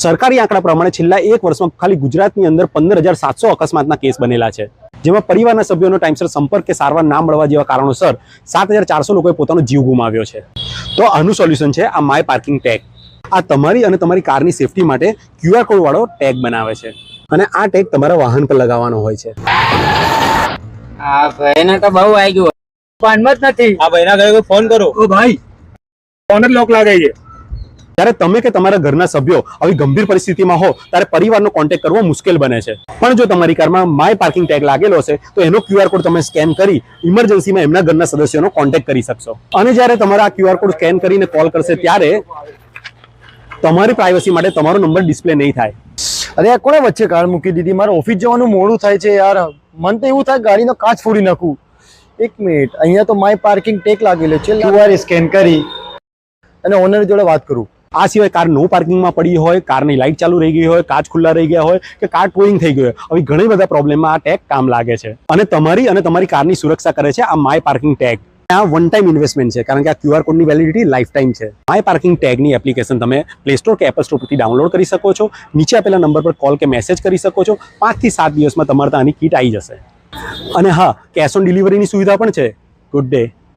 સરકારી આંકડા પ્રમાણે છેલ્લા 1 વર્ષમાં ખાલી ગુજરાતની અંદર 15,700 અકસ્માતના કેસ બનેલા છે, જેમાં પરિવારના સભ્યોનો ટાઈમસર સંપર્ક કે સારવાર ના મળવા જેવા કારણોસર 7,400 લોકોએ પોતાનો જીવ ગુમાવ્યો છે। તો આનું સોલ્યુશન છે આ માય પાર્કિંગ ટેગ। આ તમારી અને તમારી કારની સેફટી માટે QR કોડ વાળો ટેગ બનાવે છે અને આ ટેગ તમારા વાહન પર લગાવવાનો હોય છે। આ ભાઈને તો બહુ આવી ગયું, ફોનમાં જ નથી। આ ભાઈના ઘરે કોઈ ફોન કરો। ઓ ભાઈ, ફોન જ લોક લાગે છે। જ્યારે તમે કે તમારા ઘરના સભ્યો આવી ગંભીર પરિસ્થિતિમાં હો ત્યારે પરિવારનો કોન્ટેક્ટ કરવો મુશ્કેલ બને છે, પણ જો તમારી કારમાં માય પાર્કિંગ ટેગ લાગેલો હશે તો એનો QR કોડ તમે સ્કેન કરી ઇમરજન્સીમાં એમના ઘરના સદસ્યોનો કોન્ટેક્ટ કરી શકશો। અને જ્યારે તમારા આ QR કોડ સ્કેન કરીને કોલ કરશે ત્યારે તમારી પ્રાઇવસી માટે તમારો નંબર ડિસ્પ્લે નહીં થાય। અરે આ કોણે વચ્ચે કાર મૂકી દીધી? મારે ઓફિસ જવાનું મોડું થાય છે યાર। મન તો એવું થાય ગાડીનો કાચ ફોડી નાખું। 1 મિનિટ, અહીંયા તો માય પાર્કિંગ ટેગ લાગેલો છે, QR સ્કેન કરી અને ઓનર જોડે વાત કરું। આ સિવાય કાર નો પાર્કિંગમાં પડી હોય, કારની લાઇટ ચાલુ રહી ગઈ હોય, કાચ ખુલ્લા રહી ગયા હોય કે કાર ટોઈંગ થઈ ગઈ હોય, આવી ઘણી બધા પ્રોબ્લેમમાં આ ટેગ કામ લાગે છે અને તમારી કારની સુરક્ષા કરે છે આ માય પાર્કિંગ ટેગ। આ વન ટાઈમ ઇન્વેસ્ટમેન્ટ છે, કારણ કે આ QR કોડની વેલિડિટી લાઈફ ટાઈમ છે। માય પાર્કિંગ ટેગની એપ્લિકેશન તમે પ્લે સ્ટોર કે એપલ સ્ટોર પરથી ડાઉનલોડ કરી શકો છો। નીચે આપેલા નંબર પર કોલ કે મેસેજ કરી શકો છો। 5 થી 7 દિવસમાં તમારે આની કીટ આવી જશે। અને હા, કેશ ઓન ડિલિવરીની સુવિધા પણ છે। Good day.